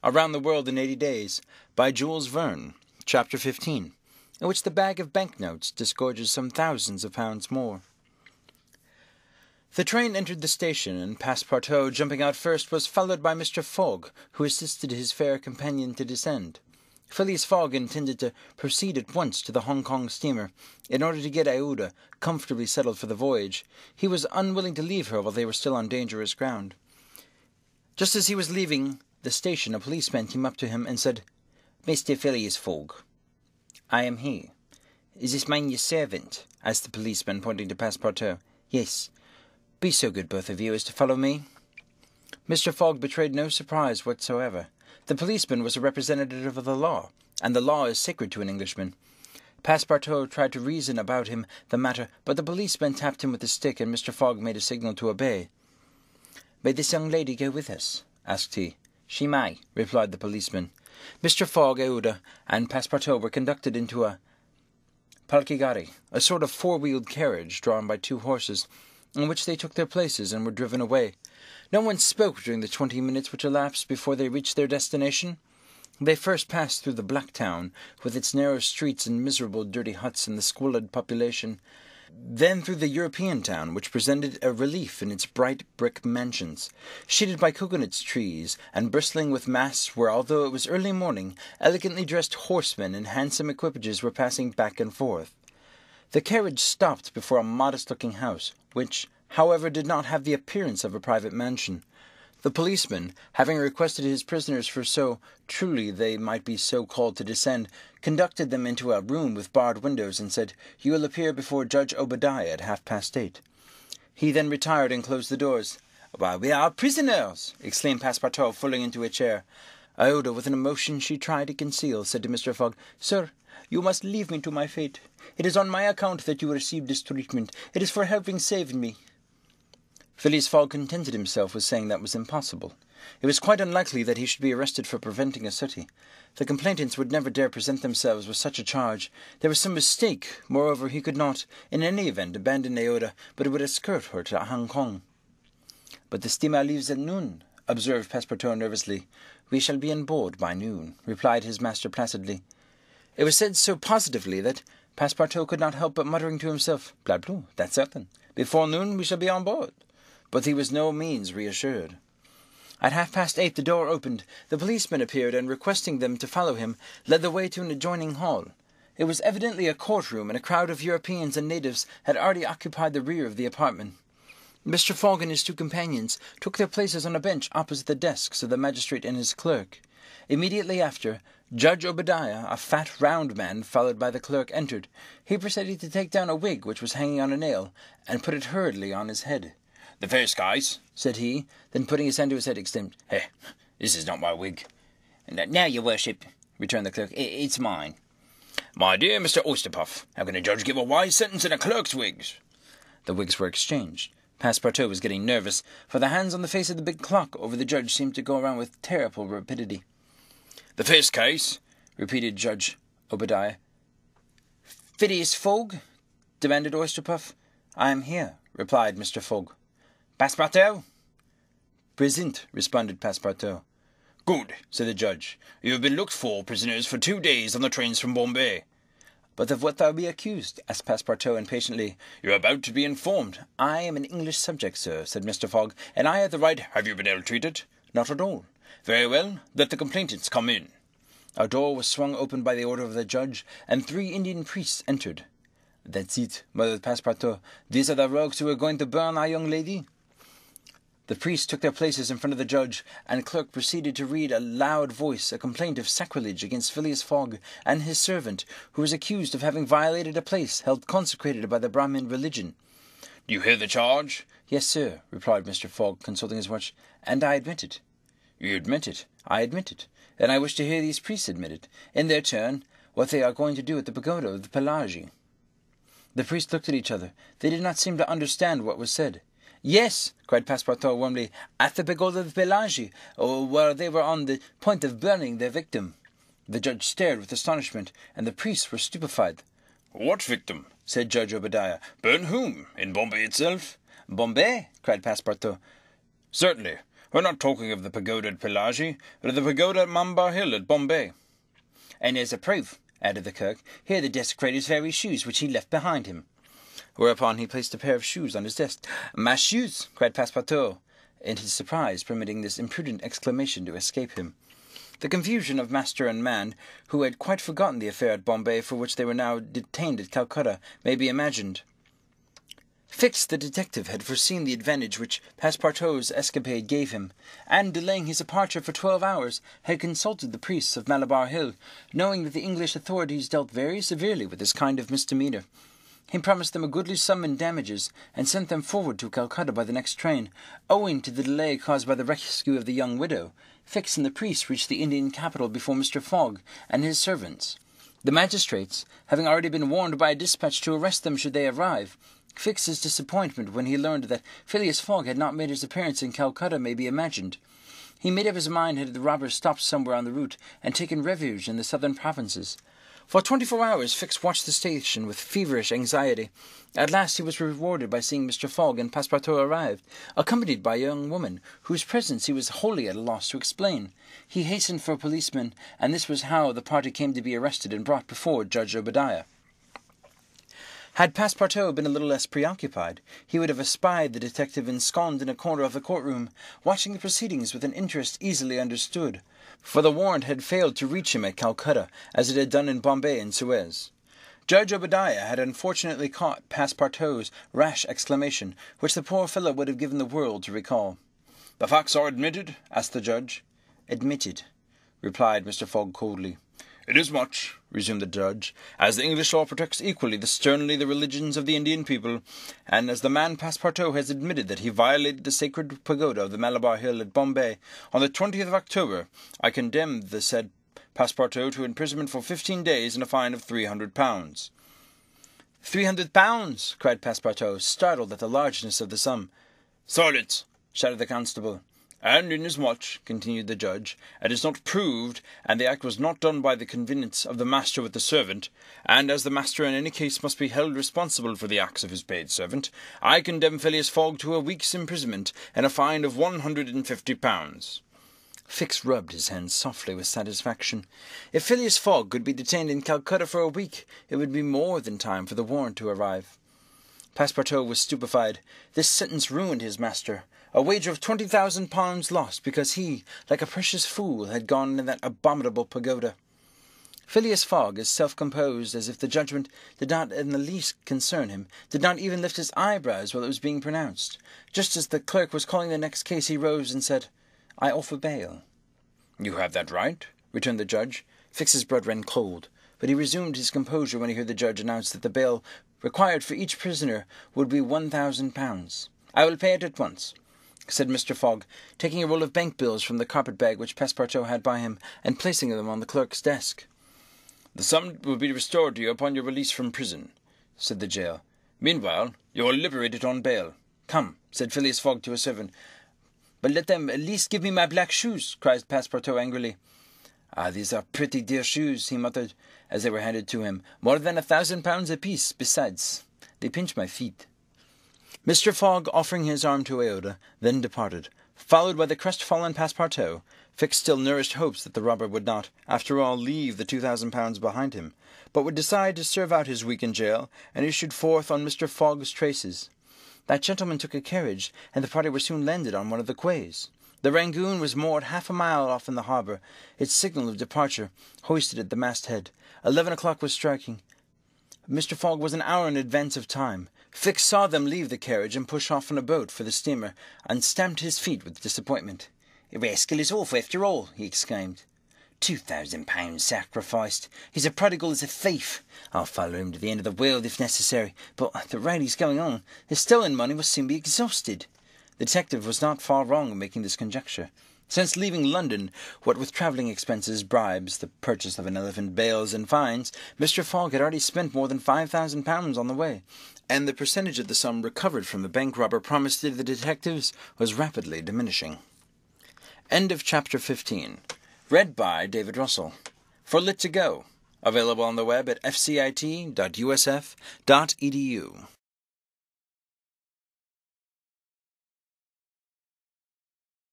Around the World in 80 Days, by Jules Verne, Chapter 15, in which the bag of banknotes disgorges some thousands of pounds more. The train entered the station, and Passepartout, jumping out first, was followed by Mr. Fogg, who assisted his fair companion to descend. Phileas Fogg intended to proceed at once to the Hong Kong steamer, in order to get Aouda comfortably settled for the voyage. He was unwilling to leave her while they were still on dangerous ground. Just as he was leaving the station, a policeman came up to him and said, "Mr. Phileas Fogg." "I am he." "Is this man your servant?" asked the policeman, pointing to Passepartout. "Yes." "Be so good, both of you, as to follow me." Mr. Fogg betrayed no surprise whatsoever. The policeman was a representative of the law, and the law is sacred to an Englishman. Passepartout tried to reason about the matter, but the policeman tapped him with his stick, and Mr. Fogg made a signal to obey. "May this young lady go with us?" asked he. "She may," replied the policeman. Mr. Fogg, Aouda, and Passepartout were conducted into a palkigari, a sort of four-wheeled carriage drawn by two horses, in which they took their places and were driven away. No one spoke during the 20 minutes which elapsed before they reached their destination. They first passed through the Black Town, with its narrow streets and miserable dirty huts and the squalid population, then through the European town, which presented a relief in its bright brick mansions, shaded by cocoanut trees, and bristling with masts where, although it was early morning, elegantly dressed horsemen in handsome equipages were passing back and forth. The carriage stopped before a modest-looking house, which, however, did not have the appearance of a private mansion. The policeman, having requested his prisoners for so truly they might be so called to descend, conducted them into a room with barred windows, and said, "You will appear before Judge Obadiah at 8:30. He then retired and closed the doors. "Why, we are prisoners!" exclaimed Passepartout, falling into a chair. Aouda, with an emotion she tried to conceal, said to Mr. Fogg, "Sir, you must leave me to my fate. It is on my account that you received this treatment. It is for having saved me." Phileas Fogg contented himself with saying that was impossible. It was quite unlikely that he should be arrested for preventing a suttee. The complainants would never dare present themselves with such a charge. There was some mistake. Moreover, he could not, in any event, abandon Aouda, but would escort her to Hong Kong. "But the steamer leaves at noon," observed Passepartout nervously. "We shall be on board by noon," replied his master placidly. It was said so positively that Passepartout could not help but muttering to himself, "Blablu, that's certain. Before noon we shall be on board." But he was no means reassured. At 8:30 the door opened. The policeman appeared, and requesting them to follow him, led the way to an adjoining hall. It was evidently a courtroom, and a crowd of Europeans and natives had already occupied the rear of the apartment. Mr. Fogg and his two companions took their places on a bench opposite the desks of the magistrate and his clerk. Immediately after, Judge Obadiah, a fat, round man, followed by the clerk, entered. He proceeded to take down a wig which was hanging on a nail, and put it hurriedly on his head. "The first case," said he, then putting his hand to his head, exclaimed, "Hey, this is not my wig." "Now, your worship," returned the clerk, "it's mine." "My dear Mr. Oysterpuff, how can a judge give a wise sentence in a clerk's wigs?" The wigs were exchanged. Passepartout was getting nervous, for the hands on the face of the big clock over the judge seemed to go around with terrible rapidity. "The first case," repeated Judge Obadiah. "Phileas Fogg?" demanded Oysterpuff. "I am here," replied Mr. Fogg. "Passepartout?" "Present," responded Passepartout. "Good," said the judge. "You have been looked for prisoners for 2 days on the trains from Bombay." "But of what are we accused?" asked Passepartout impatiently. "You are about to be informed." "I am an English subject, sir," said Mr. Fogg, "and I have the right—" "Have you been ill-treated?" "Not at all." "Very well. Let the complainants come in." A door was swung open by the order of the judge, and 3 Indian priests entered. "That's it," muttered Passepartout. "These are the rogues who are going to burn our young lady." The priests took their places in front of the judge, and clerk proceeded to read a loud voice a complaint of sacrilege against Phileas Fogg and his servant, who was accused of having violated a place held consecrated by the Brahmin religion. "Do you hear the charge?" "Yes, sir," replied Mr. Fogg, consulting his watch, "and I admit it." "You admit it?" "I admit it, and I wish to hear these priests admit it, in their turn, what they are going to do at the pagoda of the Pelagi." The priests looked at each other. They did not seem to understand what was said. "Yes," cried Passepartout warmly, "at the pagoda of Pelagi, where they were on the point of burning their victim." The judge stared with astonishment, and the priests were stupefied. "What victim?" said Judge Obadiah. "Burn whom? In Bombay itself?" "Bombay?" cried Passepartout. "Certainly. We're not talking of the pagoda at Pelagie, but of the pagoda at Mambar Hill at Bombay." "And as a proof," added the clerk, "here are the desecrator's very shoes which he left behind him." Whereupon he placed a pair of shoes on his desk. "My shoes!" cried Passepartout, in his surprise, permitting this imprudent exclamation to escape him. The confusion of master and man, who had quite forgotten the affair at Bombay for which they were now detained at Calcutta, may be imagined. Fix, the detective, had foreseen the advantage which Passepartout's escapade gave him, and, delaying his departure for 12 hours, had consulted the priests of Malabar Hill, knowing that the English authorities dealt very severely with this kind of misdemeanour. He promised them a goodly sum in damages, and sent them forward to Calcutta by the next train. Owing to the delay caused by the rescue of the young widow, Fix and the priest reached the Indian capital before Mr. Fogg and his servants. The magistrates, having already been warned by a dispatch to arrest them should they arrive, Fix's disappointment when he learned that Phileas Fogg had not made his appearance in Calcutta may be imagined. He made up his mind had the robbers stopped somewhere on the route and taken refuge in the southern provinces. For 24 hours Fix watched the station with feverish anxiety. At last he was rewarded by seeing Mr. Fogg and Passepartout arrive, accompanied by a young woman, whose presence he was wholly at a loss to explain. He hastened for a policeman, and this was how the party came to be arrested and brought before Judge Obadiah. Had Passepartout been a little less preoccupied, he would have espied the detective ensconced in a corner of the courtroom, watching the proceedings with an interest easily understood, for the warrant had failed to reach him at Calcutta, as it had done in Bombay and Suez. Judge Obadiah had unfortunately caught Passepartout's rash exclamation, which the poor fellow would have given the world to recall. "The facts are admitted?" asked the judge. "Admitted," replied Mr. Fogg coldly. "It is much," resumed the judge, "as the English law protects equally sternly the religions of the Indian people, and as the man Passepartout has admitted that he violated the sacred pagoda of the Malabar Hill at Bombay on the 20th of October, I condemn the said Passepartout to imprisonment for 15 days and a fine of £300. £300! cried Passepartout, startled at the largeness of the sum. "Silence!" shouted the constable. "And inasmuch," continued the judge, "it is not proved, and the act was not done by the connivance of the master with the servant, and as the master in any case must be held responsible for the acts of his paid servant, I condemn Phileas Fogg to a week's imprisonment and a fine of £150. Fix rubbed his hands softly with satisfaction. If Phileas Fogg could be detained in Calcutta for a week, it would be more than time for the warrant to arrive. Passepartout was stupefied. This sentence ruined his master. A wager of £20,000 lost because he, like a precious fool, had gone in that abominable pagoda. Phileas Fogg, as self-composed as if the judgment did not in the least concern him, did not even lift his eyebrows while it was being pronounced. Just as the clerk was calling the next case, he rose and said, "I offer bail." "You have that right," returned the judge. Fix's blood ran cold, but he resumed his composure when he heard the judge announce that the bail required for each prisoner would be £1,000. "I will pay it at once," said Mr. Fogg, taking a roll of bank bills from the carpet-bag which Passepartout had by him, and placing them on the clerk's desk. "The sum will be restored to you upon your release from prison," said the jail. "Meanwhile, you are liberated on bail." "Come," said Phileas Fogg to a servant. "But let them at least give me my black shoes," cried Passepartout angrily. "Ah, these are pretty dear shoes," he muttered, as they were handed to him. "More than £1,000 apiece, besides. They pinch my feet." Mr. Fogg, offering his arm to Aouda, then departed. Followed by the crestfallen Passepartout, Fix still nourished hopes that the robber would not, after all, leave the £2,000 behind him, but would decide to serve out his week in jail, and issued forth on Mr. Fogg's traces. That gentleman took a carriage, and the party were soon landed on one of the quays. The Rangoon was moored half a mile off in the harbour, its signal of departure hoisted at the masthead. 11 o'clock was striking. Mr. Fogg was an hour in advance of time. Fix saw them leave the carriage and push off in a boat for the steamer, and stamped his feet with disappointment. "The rascal is off after all," he exclaimed. £2,000 sacrificed. He's a prodigal as a thief. I'll follow him to the end of the world if necessary, but at the rate he's going on, his stolen money will soon be exhausted. The detective was not far wrong in making this conjecture. Since leaving London, what with travelling expenses, bribes, the purchase of an elephant, bails, and fines, Mr. Fogg had already spent more than £5,000 on the way, and the percentage of the sum recovered from the bank robber promised to the detectives was rapidly diminishing. End of Chapter 15. Read by David Russell. For Lit to Go. Available on the web at fcit.usf.edu.